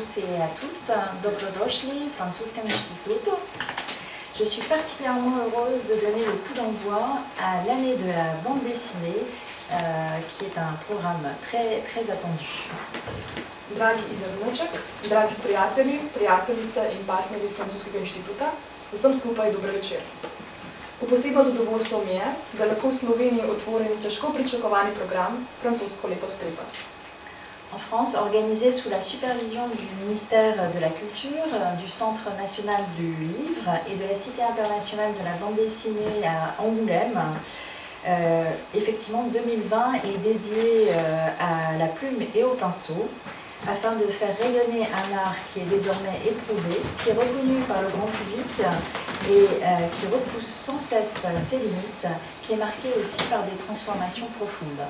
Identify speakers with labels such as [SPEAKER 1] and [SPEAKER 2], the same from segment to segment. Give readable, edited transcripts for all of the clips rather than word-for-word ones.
[SPEAKER 1] tous et à toutes, dobrodošli v Francuskom Institutu. Je suis particulièrement heureuse de donner le coup d'envoi à l'année de la bande dessinée, qui est un programme très attendu.
[SPEAKER 2] Dragi izredniček, dragi prijatelji, prijateljice in partnerji Francoskega inštituta, vsem skupaj dober večer. Posebno zadovoljstvo mi je, da lahko v Sloveniji otvorim težko pričakovani program Francosko leto stripa.
[SPEAKER 1] En France, organisé sous la supervision du ministère de la Culture, du Centre national du livre et de la Cité internationale de la bande dessinée à Angoulême, effectivement 2020 est dédié à la plume et au pinceau, afin de faire rayonner un art qui est désormais éprouvé, qui est reconnu par le grand public et qui repousse sans cesse ses limites, qui est marqué aussi par des transformations profondes.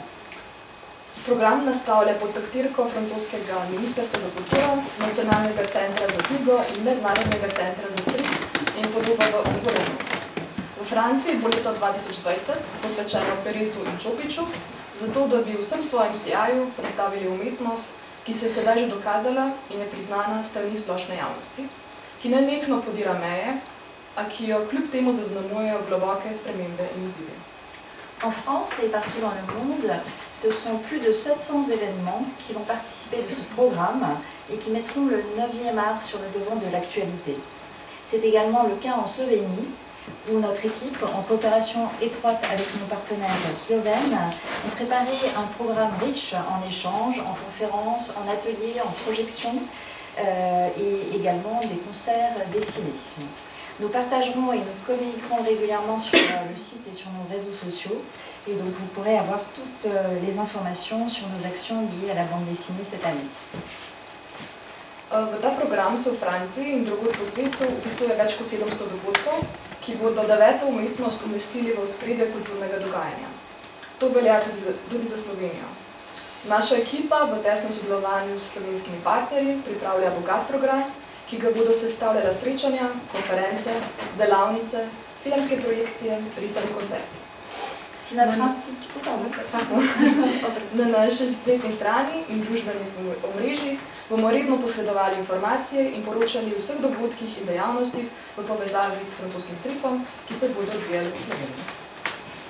[SPEAKER 2] Program nastavlja pod taktirko francoskega Ministrstva za kulturo, Nacionalnega centra za knjigo in Mednarodnega centra za strip in podoba v Angolemu. V Franciji bo leto 2020 posvečeno Peresu in Čopiču, zato da bi v vsem svojem sijaju predstavili umetnost, ki se je sedaj že dokazala in je priznana strani splošne javnosti, ki nenehno podira meje, a ki jo kljub temu zaznamujejo globoke spremembe in izzivi.
[SPEAKER 1] En France et partout dans le monde, ce sont plus de 700 événements qui vont participer de ce programme et qui mettront le 9e art sur le devant de l'actualité. C'est également le cas en Slovénie, où notre équipe, en coopération étroite avec nos partenaires slovènes, ont préparé un programme riche en échanges, en conférences, en ateliers, en projections et également des concerts dessinés. Nous partagerons et nous communiquerons régulièrement sur le site et sur nos réseaux sociaux, et donc vous pourrez avoir toutes les informations sur nos actions liées à la bande dessinée cette année.
[SPEAKER 2] V ta program se v Franciji in drugod po svetu vpisuje več kot 700 dogodkov, ki bodo deveto umetnost umestili v ospredje kulturnega dogajanja. To velja tudi za Slovenijo. Naša ekipa v tesnem sodelovanju s slovenskimi partnerji pripravlja bogat program, ki ga bodo sestavljala srečanja, konference, delavnice, filmske projekcije, risani koncerti. Na naši spletni strani in družbenih omrežjih bomo redno posredovali informacije in poročali o vseh dogodkih in dejavnostih v povezavi s francoskim stripom, ki se bodo odvijali v Sloveniji.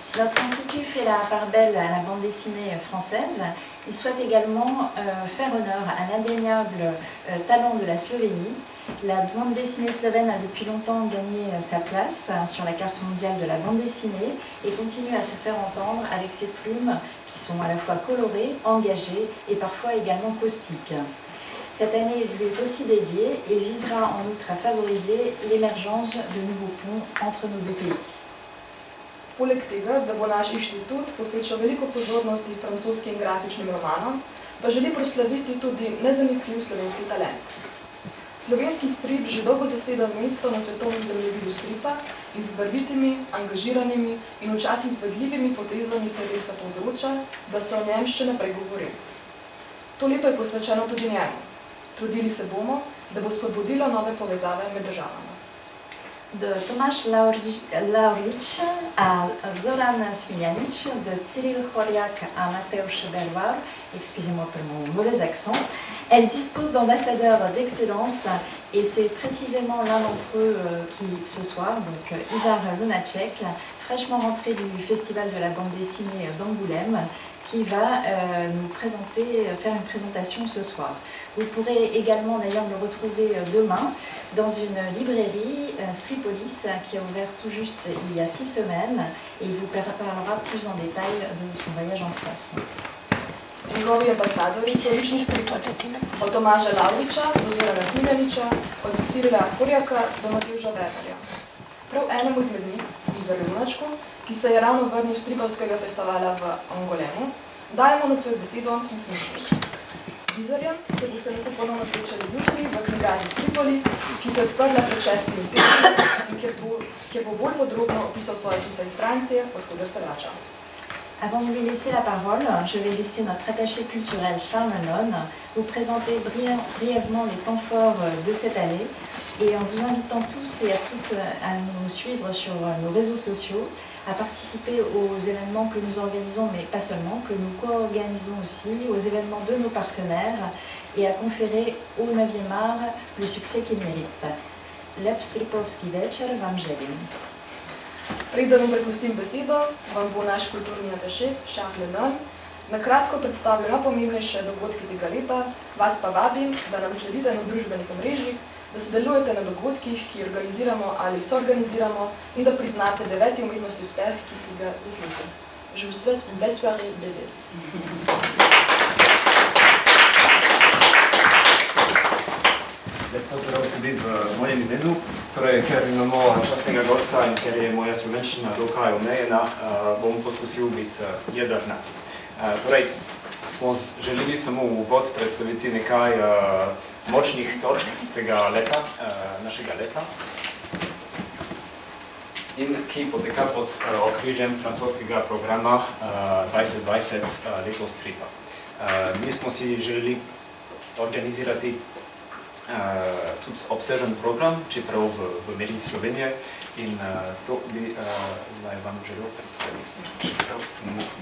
[SPEAKER 1] Si notre institut fait la part belle à la bande dessinée française, il souhaite également faire honneur à l'indéniable talent de la Slovénie. La bande dessinée slovène a depuis longtemps gagné sa place sur la carte mondiale de la bande dessinée et continue à se faire entendre avec ses plumes qui sont à la fois colorées, engagées et parfois également caustiques. Cette année lui est aussi dédiée et visera en outre à favoriser l'émergence de nouveaux ponts entre nos deux pays.
[SPEAKER 2] Poleg tega, da bo naš inštitut posvečal veliko pozornosti francoskim grafičnim romanom, pa želi proslaviti tudi nezamikljiv slovenski talent. Slovenski strip že dolgo zaseda mesto na svetovnem zemljevidu stripa in z barvitimi, angažiranimi in včasih zbadljivimi potezami Peresa povzroča, da se o njem še naprej govori. To leto je posvečeno tudi njemu. Trudili se bomo, da bo spodbudilo nove povezave med državami.
[SPEAKER 1] De Tomáš Laurič à Zoran Smiljanić, de Cyril Choriak à Mateusz Berwar, excusez-moi pour mon mauvais accent, elle dispose d'ambassadeurs d'excellence et c'est précisément l'un d'entre eux qui, ce soir, donc Izar Lunacek, fraîchement rentré du Festival de la bande dessinée d'Angoulême, qui va faire une présentation ce soir. Vous pourrez également d'ailleurs le retrouver demain dans une librairie, Stripolis, qui a ouvert tout juste il y a 6 semaines et il vous parlera plus en détail de son voyage en France.
[SPEAKER 2] Njegovi ambasadori so lični stripa, od Tomáša Lauriča do Zorana Smiljanića, od Cyrila Choriaka do Mateuša Berwarja. Prav enemu izmed njih, Izarju Lunačku, ki se je ravno vrnil stripovskega festivala v Angolemu, dajemo nocoj besedo in smisel. Z Izarjem se boste lahko ponovno srečali jutri v knjigarni Stripolis, ki se je odprla pred 6 tedni in kjer bo bolj podrobno opisal svoje pise iz Francije, odkuder se vrača.
[SPEAKER 1] Avant de lui laisser la parole, je vais laisser notre attaché culturel Charles Malone vous présenter brièvement les temps forts de cette année et en vous invitant tous et à toutes à nous suivre sur nos réseaux sociaux, à participer aux événements que nous organisons, mais pas seulement, que nous co-organisons aussi, aux événements de nos partenaires et à conférer au 9e art le succès qu'il mérite. Lep stripovski večer vam želim.
[SPEAKER 2] Preden vam prepustim besedo, vam bo naš kulturni ataše Charles Malone na kratko predstavil najpomembnejše dogodke tega leta, vas pa vabim, da nam sledite na družbenih omrežjih, da sodelujete na dogodkih, ki organiziramo ali soorganiziramo in da priznate 9. umetnostni uspeh, ki si ga zaslužite. Je vous souhaite une belle soirée, bébé.
[SPEAKER 3] Lep pozdrav tudi v mojem imenu. Torej, ker imamo častnega gosta in ker je moja slovenščina dokaj omejena, bom poskusil biti jedrnac. Torej, smo želeli samo v uvod predstaviti nekaj močnih točk tega leta, našega leta, in ki poteka pod okriljem francoskega programa 2020 Leto stripa. Mi smo si želeli organizirati tudi obsežen program, čeprav v meri Slovenije, in to bi zdaj vam želel predstaviti. Čeprav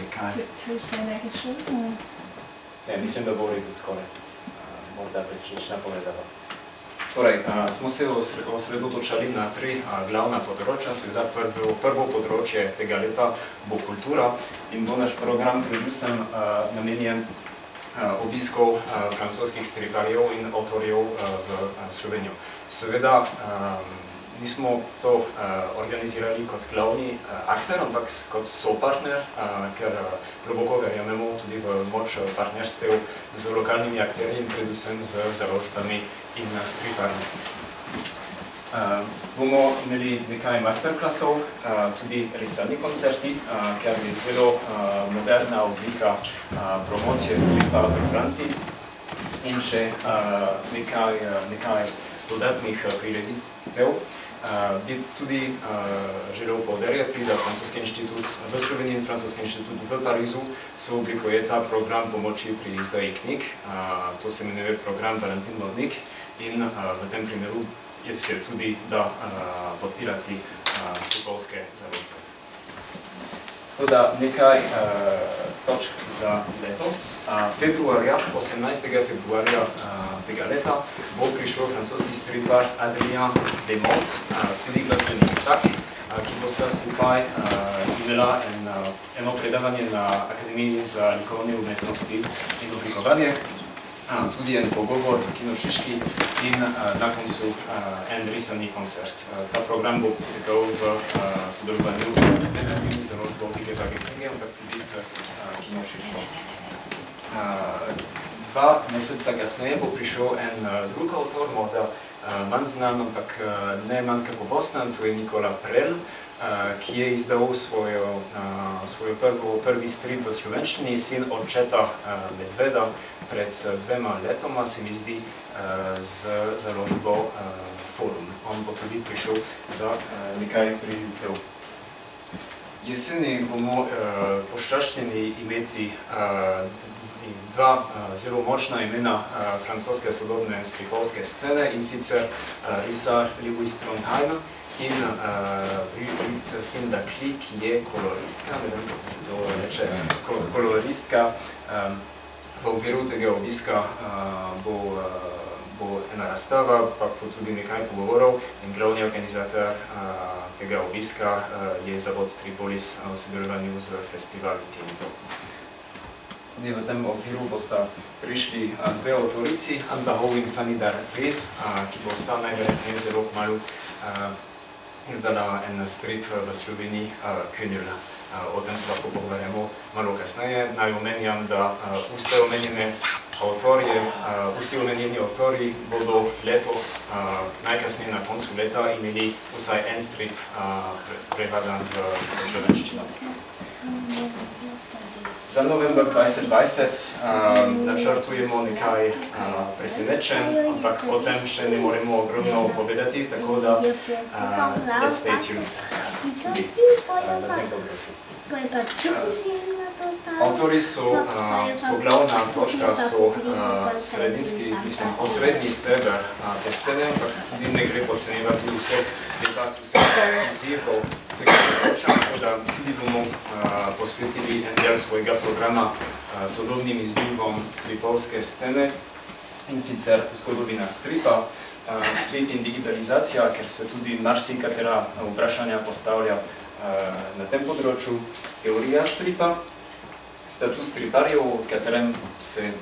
[SPEAKER 3] nekaj... Mislim, da bo v redu takole. Morda brezčlična povezava. Torej, smo se osredotočali na 3 glavna področja. Seveda prvo področje tega leta bo kultura in bo naš program predvsem namenjen obiskov francoskih striparjev in avtorjev v Slovenijo. Seveda nismo to organizirali kot glavni akter, ampak kot sopartner, ker globoko verjamemo tudi v moč partnerstev z lokalnimi akterji in predvsem z založbami in striparji. Bomo imeli nekaj masterclassov, tudi risalni koncerti, ker je zelo moderna oblika promocije stripa v Franciji, in še nekaj dodatnih prireditev. Bi tudi želel poudarjati, da Francoski inštitut v Sloveniji in Francoski inštitut v Parizu so oblikujeta program pomoči pri izdaji knjig. To se imenuje program Valentin Modnik in v tem primeru je se tudi da podpirati stripovske založbe. Tako da nekaj točk za letos. 18. februarja tega leta bo prišel francoski stripar Adrien Demont, tudi glasbeni tak, ki bosta skupaj imela eno predavanje na Akademiji za likovne umetnosti in oblikovanje, tudi en pogovor v Kinu Šiški in na koncu en risalni koncert. Ta program bo potekal v sodelovanju ne le z založbo Vigetage knjige, ampak tudi z Kino Šiško. 2 meseca kasneje bo prišel en drug avtor, morda manj znan, ampak ne manj kakovosten, to je Nicolas Prel, ki je izdal svoj prvi strip v slovenščini, Sin očeta medveda, pred 2 letoma, se mi zdi, z založbo Forum. On bo tudi prišel za nekaj prireditev. Jeseni bomo počaščeni imeti 2 zelo močna imena francoske sodobne stripovske scene, in sicer risar Louis Trondheim in Brigitte Findakli, ki je koloristka, ne vem, kako se to reče, koloristka. V okviru tega obiska bo ena razstava, pa tudi nekaj pogovorov, in glavni organizator tega obiska je Zavod Stripolis v sodelovanju z festivalom Tinto. Tudi v tem okviru bosta prišli 2 avtorici, Anne Barrault in Fanny Darrieux, ki bosta najverjetneje zelo kmalu izdala en strip v Sloveniji, Könül. O tem se lahko pogovarjamo malo kasneje. Naj omenjam, da vsi omenjeni avtorji bodo letos, najkasneje na koncu leta, imeli vsaj en strip prevadan v slovenščino. Za november 2020 načrtujemo nekaj presenečenj, ampak o tem še ne moremo ogromno povedati, tako da let's stay tuned tudi na tem področju. Avtori so glavna točka, so sredinski, osrednji steber te scene, ampak tudi ne gre podcenjevati vseh debat, vseh izzivov tega področja, tako da tudi bomo posvetili en del svojega programa sodobnim izzivom stripovske scene, in sicer zgodovina stripa, strip in digitalizacija, ker se tudi marsikatera vprašanja postavlja na tem področju, teorija stripa, status striparjev, o katerem se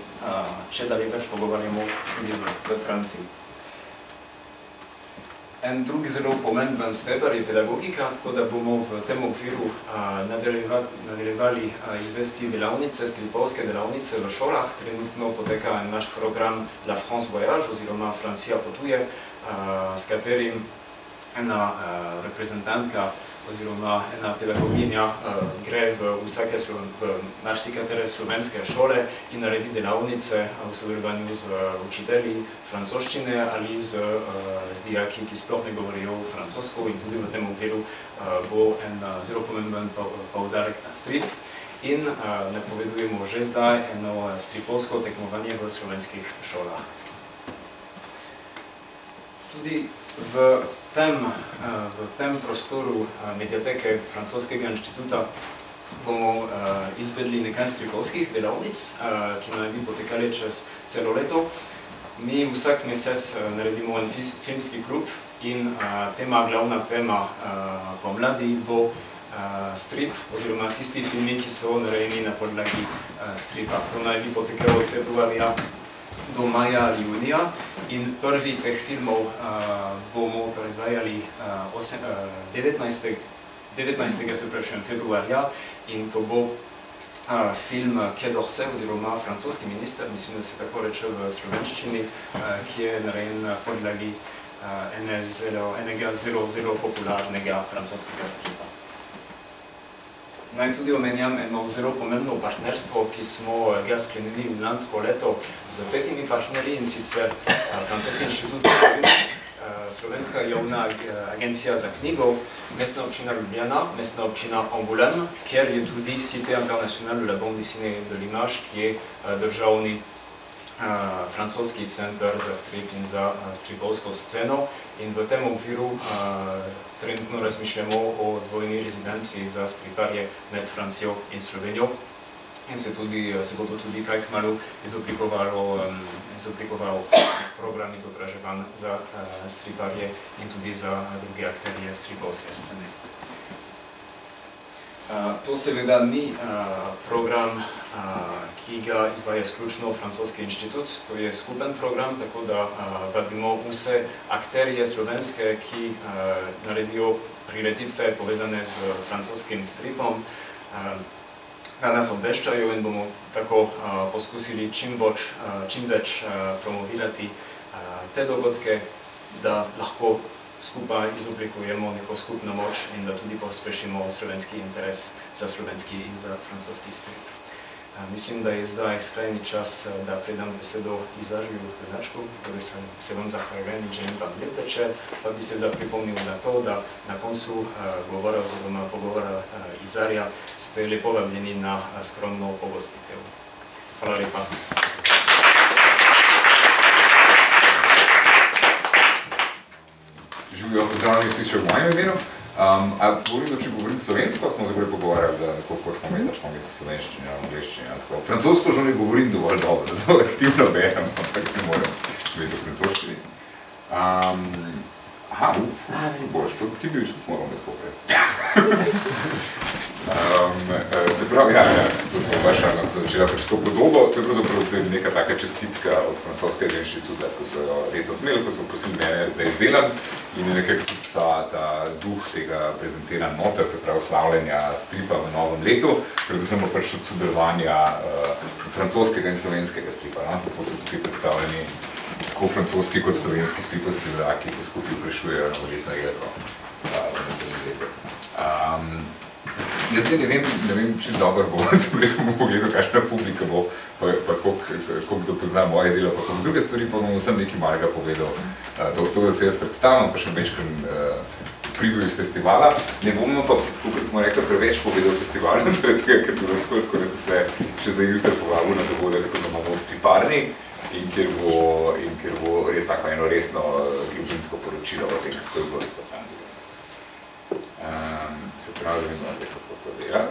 [SPEAKER 3] čedalje več pogovarjamo tudi v Franciji. En drugi zelo pomemben steber je pedagogika, tako da bomo v tem okviru nadaljevali izvesti delavnice, stripovske delavnice v šolah. Trenutno poteka naš program La France Voyage, oziroma Francija potuje, s katerim ena reprezentantka oziroma ena pedagoginja gre v marsikatere slovenske šole in naredi delavnice v sodelovanju z učitelji francoščine ali z dijaki, ki sploh ne govorijo francosko, in tudi v tem okviru bo en zelo pomemben poudarek na strip. In napovedujemo že zdaj eno stripovsko tekmovanje v slovenskih šolah. Tudi v tem prostoru mediateke Francoskega inštituta bomo izvedli nekaj stripovskih delavnic, ki naj bi potekali čez celo leto. Mi vsak mesec naredimo en filmski klub in glavna tema pomladi bo strip, oziroma tisti filmi, ki so narejeni na podlagi stripa. To naj bi potekalo od februarja do maja ali junija, in prvi teh filmov bomo predvajali 19. februarja, in to bo film Quai d'Orsay, oziroma francoski minister, mislim, da se tako reče v slovenščini, ki je narejen na podlagi enega zelo popularnega francoskega stripa. Naj tudi omenjam eno zelo pomembno partnerstvo, ki smo ga sklenili lansko leto z 5 partnerji, in sicer Francoski inštitut, Slovenska javna agencija za knjigo, Mestna občina Ljubljana, Mestna občina Angoulême, kjer je tudi Cité Internationale de la Bande Dessinée de l'Image, ki je državni francoski center za strip in za stripovsko sceno, in v tem okviru trenutno razmišljamo o dvojni rezidenciji za striparje med Francijo in Slovenijo, in se bodo tudi kaj kmalu izoblikoval program izobraževanj za striparje in tudi za druge akterje stripovske scene. To seveda ni program, ki ga izvaja izključno Francoski inštitut, to je skupen program, tako da vabimo vse akterje slovenske, ki naredijo prireditve povezane z francoskim stripom, da nas obveščajo, in bomo tako poskusili čim več promovirati te dogodke, da lahko skupaj izoblikujemo neko skupno moč in da tudi pospešimo slovenski interes za slovenski in za francoski strip. Mislim, da je zdaj skrajni čas, da predam besedo Izarju Lenačku, da se vam zahvaljujem in želim vam lep večer, pa bi se da pripomnil na to, da na koncu govora oziroma pogovora Izarja ste lepo vabljeni na skromno pogostitev. Hvala lepa.
[SPEAKER 4] Živijo, pozdravljeni vsi še v mojem imenu. Če govorim slovensko, smo zagore pogovarjali, da lahko hočemo imeti slovenščino, angleščino. Francosko že ne govorim dovolj dobro, zelo aktivno berem, ampak ne morem imeti v francoščini. Boš, to ti bi tudi moral imeti poprej. Se pravi, to smo baš rano začela pač to podobo, to je pravzaprav neka taka čestitka od Francoskega inštituta, ko so jo letos imeli, ko so prosili mene, da izdelam, in je nekako tudi ta duh tega prezentiran noter, se pravi slavljenja stripa v novem letu, predvsem pač od sodelovanja francoskega in slovenskega stripa. Tako so tukaj predstavljeni tako francoski kot slovenski stripovski vedaki, ki skupaj vprašujejo novoletno jedro v naslednjem letu. Jaz ne vem, čisto dobro bo, sem rekel, pogledal, kakšna publika bo, pa koliko kdo pozna moje delo, pa koliko druge stvari, pa bom vsem nekaj malega povedal. To, da se jaz predstavljam, pa še večkrat preview iz festivala. Ne bomo pa, kot smo rekli, preveč povedal festivalu, zaradi tega, ker bi vas tako, da se še za jutri povabil na dogodek, ko bomo v striparni in kjer bo res tako eno resno globinsko poročilo o tem, kako je bilo letos Anglija. Se pravi, da vemo, kako to dela.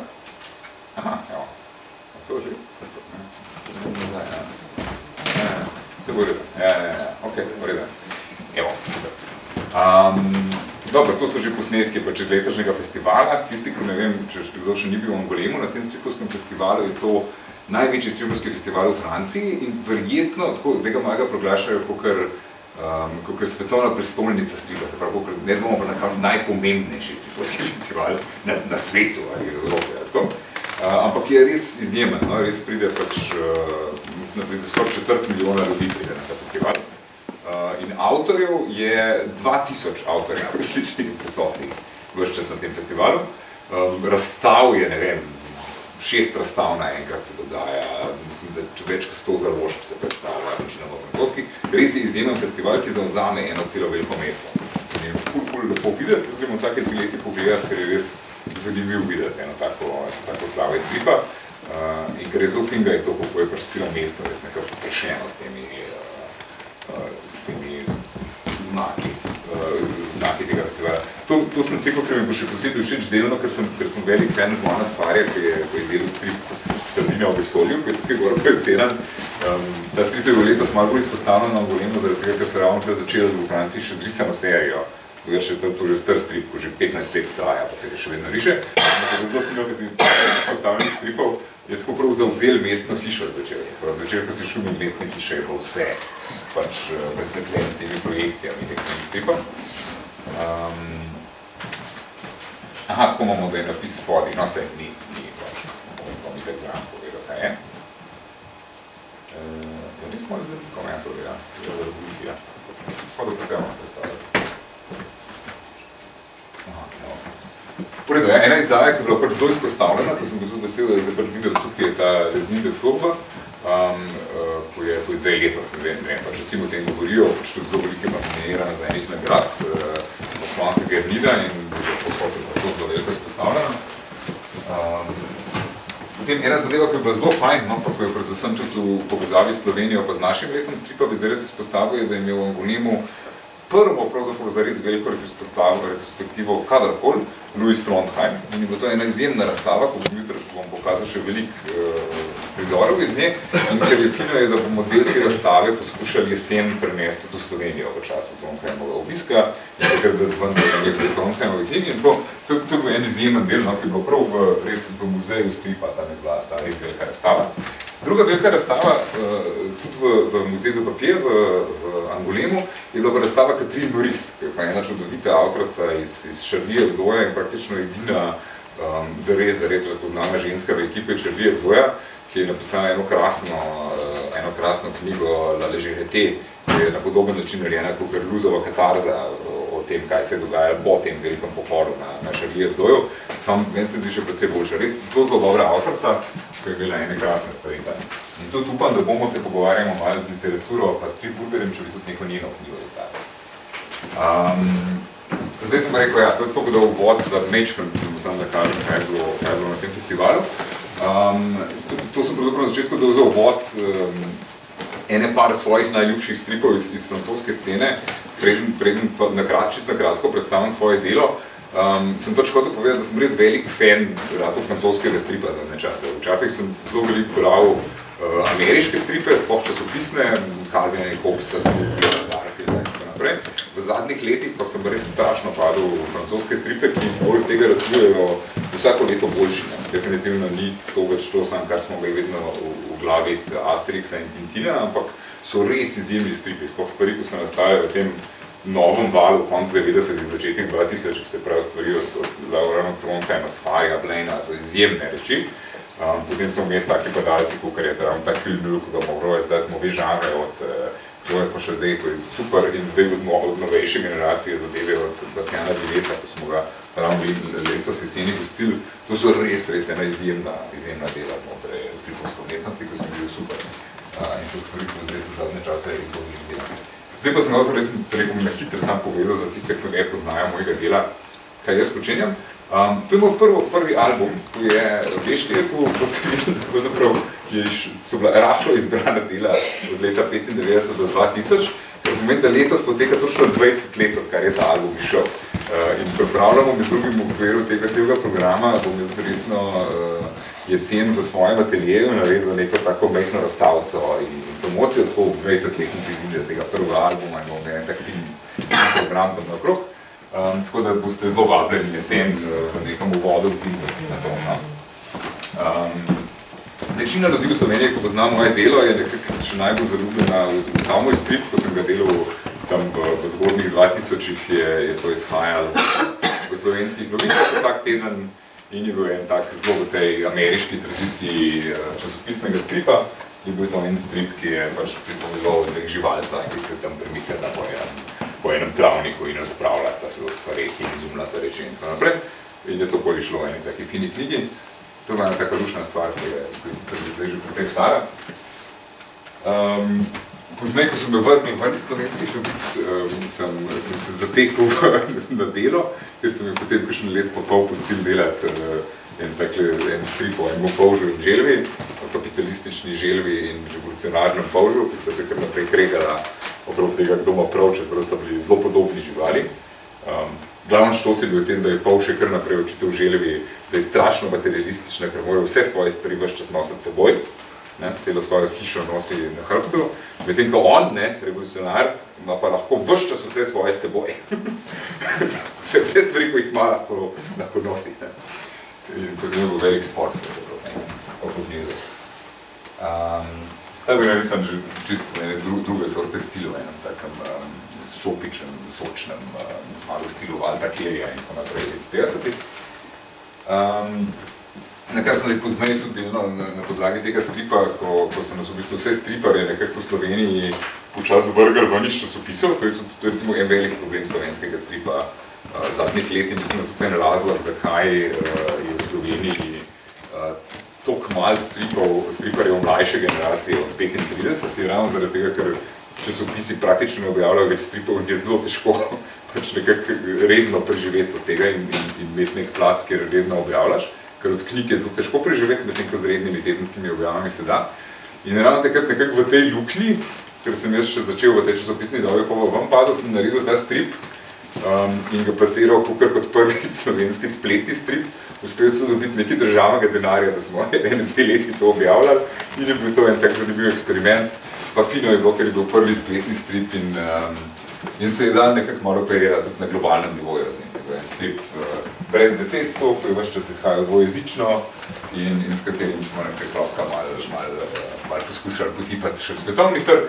[SPEAKER 4] Aha, evo. To že? To bo redo. Ok, redo. Evo. Dobro, to so že posnetke pa čez letošnjega festivala. Tisti, ko ne vem, če kdo še ni bil v Angolemu na tem stripovskem festivalu, je to največji stripovski festival v Franciji in verjetno, tako zdaj ga mojega proglašajo kakor svetovna prestolnica stripa, se pravi, ne bomo pa nekako najpomembnejši stripovski festival na svetu ali v Evropi, tako. Ampak je res izjemen, no? Res pride pač, mislim, da pride skoraj 4 milijona ljudi pride na ta festival. In avtorjev je 2000 avtorjev različnih prisotnih ves čas na tem festivalu. Razstav je, ne vem, 6 razstav naenkrat se dogaja, mislim, da več kot 100 založb se predstavlja, večinoma francoskih. Res je izjemen festival, ki zavzame eno celo veliko mesto. In je ful lepo videti, jaz gremo vsake 2 leti pogledati, ker je res zanimiv videti eno tako slave stripa. In ker je zelo fin, da je to, kako je pač celo mesto res nekako pokrešeno s temi znaki tega festivala. To sem stekel, ker mi bo še posebej všeč delno, ker sem velik fan Žmona Stvarja, ki je delal strip Sardinja v vesolju, ki je tukaj gor predsedan. Ta strip je bil letos malo bolj izpostavljen na Angolemu, zaradi tega, ker so ravno prej začeli v Franciji še z risano serijo. Drugače je to že star strip, ko že 15 let traja, pa se ga še vedno riše. Ampak je zelo fino, ker si izpostavljenih stripov je tako prav zavzel mestno hišo zvečer. Zvečer, ko si šumil mestne hiše, je bilo vse pač presvetljen s temi projekcijami teh stripov. Aha, tako imamo, da je napis spodaj, no se ni pač, bomo mi tak zran povedal, kaj je. Ja, nismo ali zdaj komentor, ja, revolutija. Pa da pretevamo predstavljati. V redu, ena izdaja, ki je bila pač zelo izpostavljena, ko sem bil tudi vesel, da je zdaj pač videl, da tukaj je ta Rezin de Fourbe, ko je zdaj letos, ne vem, pač vsi o tem govorijo, pač tudi zelo veliko ima nominirana za enih nagrad Mošmanka Gernida in posod je to zelo veliko izpostavljena. Potem ena zadeva, ki je bila zelo fajn, no, pa ko je predvsem tudi v povezavi s Slovenijo pa z našim letom stripa, bi zdaj rad izpostavil, da je imel v Angolemu prvo pravzaprav zares veliko retrospektivo kadarkoli, Louis Trondheim. In je to ena izjemna razstava, ko bom pokazal še veliko prizorov iz nje. In ker je fino, je, da bomo del te razstave poskušali jesen prenesti v Slovenijo v času Trondheimovega obiska in takrat dati ven nekaj Trondheimovih knjig. In to je bil en izjemen del, ki je bilo prav res v muzeju stripa, tam je bila ta res velika razstava. Druga velika razstava, tudi v muzeju de Papier v Angolemu, je bila razstava Catherine Boris, ki je pa ena čudovita avtorica iz Charlie Hebdoja in praktično edina zares razpoznana ženska v ekipi Charlie Hebdoja, ki je napisala eno krasno knjigo La Légèreté, ki je na podoben način narejena kot Luzova katarza o tem, kaj se je dogajalo po tem velikem pohodu na Charlie Hebdoju. Meni se zdi še precej boljša. Res zelo dobra avtorica, ki je bila ene krasne stvari. In tudi upam, da bomo se pogovarjamo malo z literaturo, pa s stripburgerjem, če bi tudi neko njeno knjigo izdali. Zdaj sem rekel, ja, to je tako da uvod, da mečkam, samo da kažem, kaj je bilo na tem festivalu. To sem pravzaprav na začetku dal za uvod ene par svojih najljubših stripov iz francoske scene, preden pa čisto na kratko predstavim svoje delo. Sem pač hotel povedati, da sem res velik fan francoskega stripa zadnje čase. Včasih sem zelo veliko bral ameriške stripe, sploh časopisne, Calvina in Hobbesa, Snoopy, Garfielda in tako naprej. V zadnjih letih pa sem res strašno padel v francoske stripe, ki poleg tega ratujejo vsako leto boljši. Definitivno ni to več to sam, kar smo ga vedno v glavi Asterixa in Tintina, ampak so res izjemni stripi, sploh stvari, ko se nastajajo v tem novem valu, konc 90-ih, začetih 2000, ki se pravi stvari od Laurana Trondheima, Sfarja, Blaina, to izjemne reči. Potem so vmes taki padalci, kot je tak film, ko ga mogoče zdaj novi žanre od Chloe Pochardé, ko je super, in zdaj od novejše generacije zadeve od Bastiana Vivesa, ko smo ga ravno letos jeseni gostili. To so res ena izjemna dela znotraj stripovske umetnosti, ko smo bili super. In so stvari, ko zdaj v zadnje čase izgodili dela. Zdaj pa sem res rekel na hitro sam povedal za tiste, ki ne poznajo mojega dela. kaj jaz počenjam. To je moj prvi album, ko je veški, ko boste videli, da pravzaprav so bila rahlo izbrana dela od leta 1995 do 2000, kar pomeni, da letos poteka točno 20 let, odkar je ta album išel. In pripravljamo med drugim v okviru tega celega programa, bom jaz verjetno jesen v svojem ateljeju naredil neko tako mehno razstavco in promocijo, tako v 20-letnici izide tega prvega albuma in bom en tak film program tam naokrog. Tako da boste zelo vabljeni jesen v nekom uvodu na to. Večina ljudi v Sloveniji, ko pozna moje delo, je nekako še najbolj zaljubljena v ta moj strip, ko sem ga delal tam v zgodnjih 2000-ih, je to izhajalo v slovenskih novicah vsak teden in je bil en tak zelo v tej ameriški tradiciji časopisnega stripa. Je bil to en strip, ki je pač pripovedoval dveh živalca, ki se tam premikata po enem travniku in razpravljata se o stvareh in izumljata reči in tako naprej. In je to pol išlo v eni taki fini knjigi. To je ena taka lušna stvar, ki je sicer že precej stara. Pozneje, ko sem bil vrnil iz slovenskih novic, sem se zatekel na delo, ker sem jo potem kakšen let pa pol pustil delati en strip o enem polžu in želvi, o kapitalistični želvi in revolucionarnem polžu, ki sta se kar naprej kregala okrog tega, kdo ima prav, čeprav sta bili zelo podobni živali. Glavno štos je bil v tem, da je polž kar naprej očital želvi, da je strašno materialistična, ker morajo vse svoje stvari ves čas nositi seboj, celo svojo hišo nosi na hrbtu, medtem ko on, revolucionar, ima pa lahko ves čas vse svoje seboj. Vse stvari, ko jih ima, lahko nosi. In potem je bil velik sport, da se opognizal. Ta bi mislim, že čisto ene druge sorte stilu, enem takem šopičnem, sočnem, malo stilu Walta Kerrija in tako naprej iz 50-ih. Na kar sem pozneje tudi delno na podlagi tega stripa, ko so nas v bistvu vse striparje nekako v Sloveniji počas vrgli ven iz časopisov. To je recimo en velik problem slovenskega stripa zadnjih let in mislim, da tudi en razlog, zakaj je v Sloveniji toliko malo striparjev mlajše generacije od 35, je ravno zaradi tega, ker časopisi praktično ne objavljajo več stripov in je zelo težko pač nekako redno preživeti od tega in imeti nek plac, kjer redno objavljaš, ker od knjig je zelo težko preživeti, medtem ko z rednimi tedenskimi objavami se da. In ravno takrat nekako v tej luknji, ker sem jaz še začel v tej časopisni dobi, ko vam padel, sem naredil ta strip in ga plasiral kot prvi slovenski spletni strip. Uspel so dobiti nekaj državnega denarja, da smo 1-2 leti to objavljali in je bil to en tak zanimiv eksperiment. Pa fino je bilo, ker je bil prvi spletni strip in se je dal nekako malo operirati tudi na globalnem nivoju z njim. En strip brez besed, to, ko je ves čas izhajal dvojezično in s katerim smo nekaj malo poskusili potipati še svetovni trg.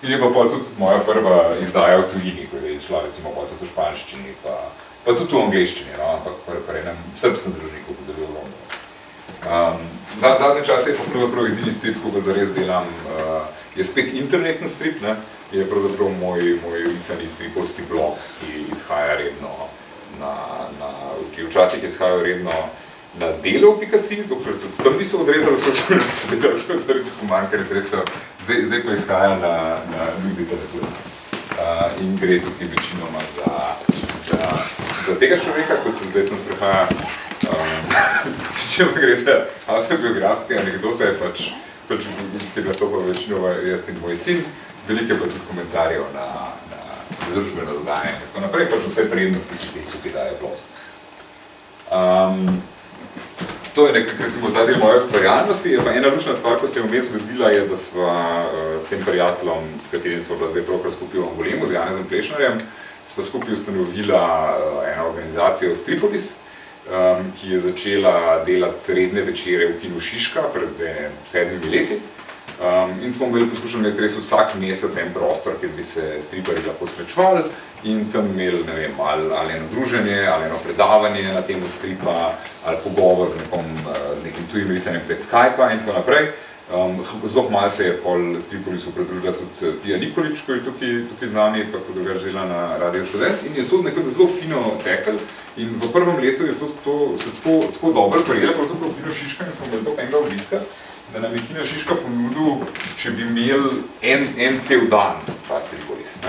[SPEAKER 4] In je pa tudi moja prva izdaja v tujini, ko je šla recimo tudi v španščini, pa tudi v angleščini, ampak pri enem srbskem združniku, ko deluje v Londonu. Zadnje čase je pa prav edini strip, ko ga zares delam, je spet internetni strip, je pravzaprav moj risani stripovski blog, ki izhaja redno ki včasih izhajajo redno na delo.si, dokler tudi tam niso odrezali vse delavcev zaradi pomanjkanja sredstev, zdaj pa izhaja na literatura. In gre tukaj večinoma za tega človeka, ko se zdaj tam sprehaja, večinoma gre za avtobiografske anekdote, pač tega to pa večinoma jaz in moj sin, veliko pa tudi komentarjev na družbeno dogajanje in tako naprej, pač vse prednosti, ki daje blog. To je nekako recimo ta del moje ustvarjalnosti, pa ena lučna stvar, ko se je vmes zgodila, je, da sva s tem prijateljem, s katerim sva bila zdaj pravkar skupaj v Angolemu, z Janezom Plešnarjem, sva skupaj ustanovila eno organizacijo Stripolis, ki je začela delati redne večere v kinu Šiška pred 7 leti. In smo poskušali imeti res vsak mesec en prostor, kjer bi se striparji lahko srečevali in tam imeli, ne vem, ali eno druženje, ali eno predavanje na temu stripa, ali pogovor z nekim tujim risanjem prek Skypa in tako naprej. Zelo malo se je pol Stripolisu pridružila tudi Pija Nikolič, ko je tukaj z nami, pa ko drugače dela na Radio Študent in je to nekako zelo fino tekel in v prvem letu je to se tako dobro prijelo, pravzaprav v kino Šiška in smo imeli toliko enega obiska, da nam je kino Šiška ponudil, če bi imeli en cel dan ta Stripolis.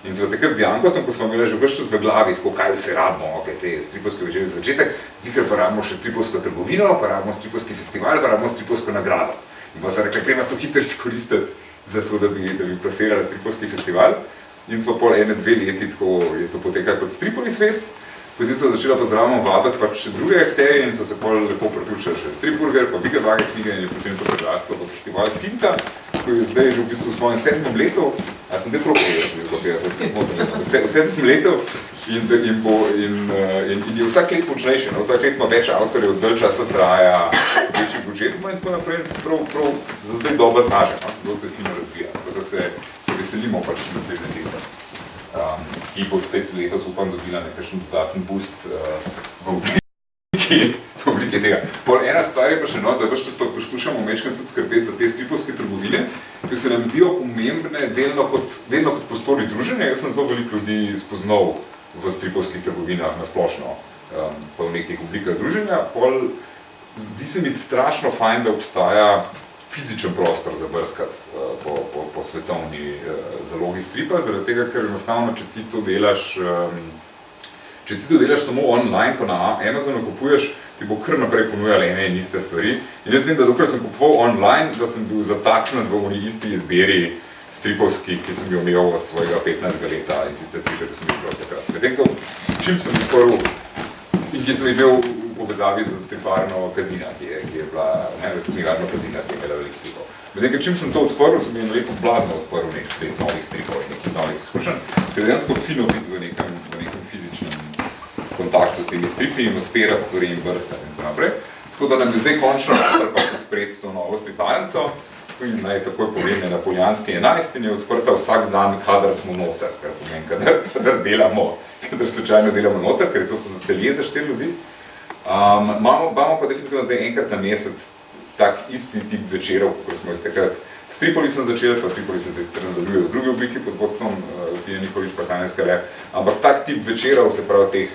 [SPEAKER 4] In so takrat z Jankotom, ko smo imeli že ves čas v glavi, tako kaj vse rabimo, ok, te stripovske večere za začetek, zikar pa rabimo še stripovsko trgovino, pa rabimo stripovski festival, pa rabimo stripovsko nagrado. In pa so rekli, treba to hitro izkoristiti za to, da bi plasirali stripovski festival. In smo pol 1-2 leti, tako je to potekalo kot Stripolis Fest. Potem so začela pa zraven vabiti pač še druge akterje in so se pol lepo priključili še Stripburger, pa Vige Vage knjige in je potem to predrastilo pa festival Tinta, ko je zdaj že v bistvu v svojem 7. letu, a sem te prokoješ, v 7. letu in je vsak let močnejši, vsak let ima več avtorjev, dalj časa traja, večji budžet in tako naprej, in se prav za zdaj dobro kaže, zelo se fino razvija, tako da se veselimo pač naslednje leta. Ki bo spet letos upam dobila nekakšen dodaten boost v obliki tega. Ena stvar je pa še da ves čas poskušamo mečkrat tudi skrbeti za te stripovske trgovine, ki se nam zdijo pomembne delno kot prostori druženja. Jaz sem zelo veliko ljudi spoznal v stripovskih trgovinah nasplošno, pa v nekih oblikah druženja. Zdi se mi strašno fajn, da obstaja fizičen prostor za brskati po svetovni zalogi stripa, zaradi tega, ker enostavno, če ti to delaš samo online, pa na Amazonu kupuješ, ti bo kar naprej ponujali ene in iste stvari. In jaz vem, da dokaj sem kupoval online, da sem bil zataknjen v oni isti izbiri stripovski, ki sem jo imel od svojega 15. leta in tiste stripe, ki sem jih bral takrat. Medtem ko čim sem jih prv in ki sem jih imel v povezavi z striparno Kazina, ki je bila, knjigarno Kazina, ki je imela veliko stripov. Medtem, čim sem to odprl, sem jim lepo blazno odprl nek svet novih stripov in nekih novih izkušenj, ker dejansko fino biti v nekem fizičnem kontaktu s temi stripi in odpirati stvari in brskati in tako naprej. Tako da nam je zdaj končno pač odpreti to novo striparnico in naj takoj povem, na Poljanski 11 in je odprta vsak dan, kadar smo noter, kar pomeni, kadar delamo, kadar slučajno delamo noter, ker je to tudi atelje za 4 ljudi. Imamo pa definitivno zdaj enkrat na mesec tak isti tip večerov, kot smo jih takrat s Stripolisem začeli, pa Stripolis se zdaj sicer nadaljuje v drugi obliki pod vodstvom Pije Nikolič pa Tanja Skale, ampak tak tip večerov, se pravi teh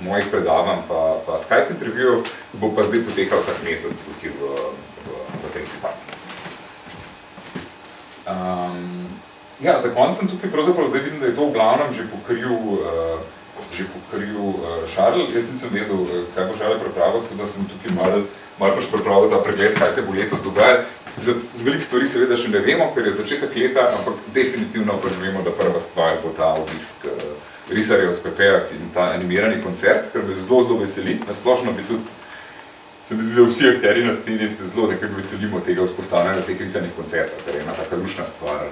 [SPEAKER 4] mojih predavanj pa Skype intervjujev, bo pa zdaj potekal vsak mesec tukaj v tej striparni. Ja, za konec sem tukaj pravzaprav zdaj vidim, da je to v glavnem že pokril Šarl. Jaz nisem vedel, kaj bo Šarl pripravil, tako da sem tukaj malo pač pripravil ta pregled, kaj se bo letos dogajalo. Z veliko stvari seveda še ne vemo, ker je začetek leta, ampak definitivno pač vemo, da prva stvar bo ta obisk risarjev od Pepeja in ta animirani koncert, ker me zelo veseli. Nasplošno bi tudi, se mi zdi, da vsi akterji na sceni se zelo nekako veselimo tega vzpostavljanja teh risanih koncertov, ker je ena taka lušna stvar.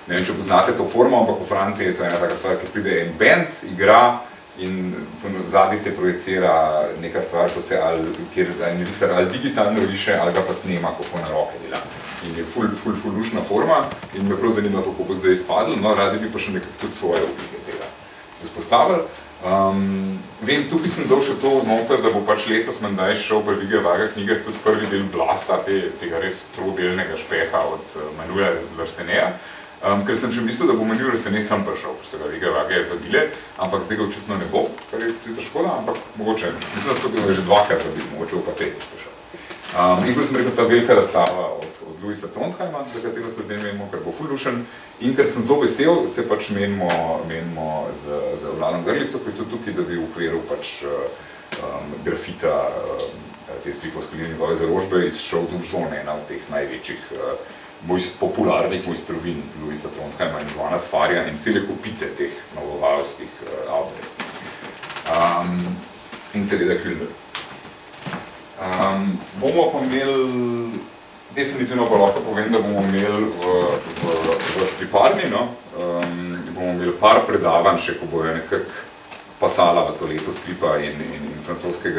[SPEAKER 4] Ne vem, če poznate to formo, ampak v Franciji je to ena taka stvar, ki pride en band, igra in zadnji se projicira neka stvar, kjer en risar ali digitalno riše, ali ga pa snema, kako na roke dela. In je ful lušna forma in me prav zanima, kako bo zdaj izpadlo, no radi bi pa še nekako tudi svoje oblike tega vzpostavili. Vem, tukaj sem dal še to noter, da bo pač letos menda šel pri Vige Vage knjigah tudi prvi del Blasta, tega res trodelnega špeha od Manuela Larseneja. Ker sem še mislil, da bo Manuel Larsene sam prišel, ker se ga Vige Vage vabile, ampak zdaj ga očitno ne bo, kar je sicer škoda, ampak mogoče, mislim, da so že dvakrat vabili, mogoče bo pa tretjič prišel. In ko sem rekel, ta velika razstava od Louisa Trondheima, za katero se zdaj menimo, ker bo ful lušen, in ker sem zelo vesel, se pač menimo z Vladom Grlico, ki je tudi tukaj, da bi v okviru pač grafita te stripovske njegove založbe izšel Donžon, ena od teh največjih popularnih mojstrovin Louisa Trondheima in Joana Sfarja in cele kupice teh novovalovskih avtorjev. In seveda Kühlner. Bomo pa imeli, definitivno pa lahko povem, da bomo imeli v striparni, bomo imeli par predavanj še, ko bojo nekako pasala v to leto stripa in francoske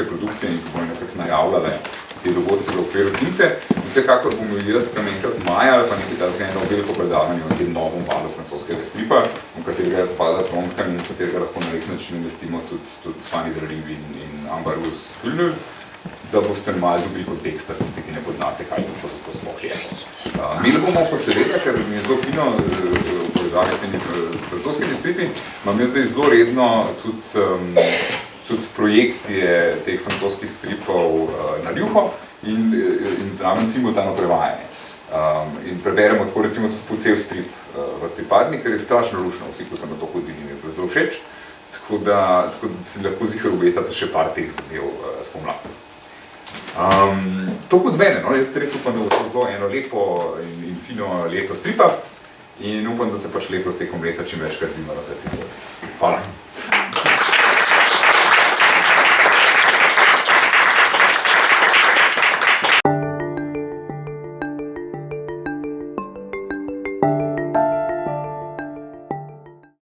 [SPEAKER 4] produkcije in ko bojo nekako najavljale te dogodke v okviru Tinte. Vsekakor bomo jaz tam enkrat maja ali pa nekaj tazga eno veliko predavanje o tem novem valu francoskega stripa, v katerega spada Trondheim in v katerega lahko na nek način umestimo tudi Fanny Drariv in Amber Rose Kühlner, da boste malo dobili konteksta, tisti, ki ne poznate, kaj to sploh je. Imeli bomo pa seveda, ker mi je zelo fino povezavati s francoskimi stripi, imam jaz zdaj zelo redno tudi projekcije teh francoskih stripov na Ljuho in zraven simultano prevajanje. In preberemo tako recimo tudi po cel strip Vas pripadni, ker je strašno lušno, vsi, ko so na to hodili, mi je bilo zelo všeč. Tako da si lahko zihar obetate še par teh zadev spomladi. To kot mene, no, jaz res upam, da bo to zelo eno lepo in fino leto stripa in upam, da se pač letos tekom leta čim večkrat vidimo na vse te. Hvala.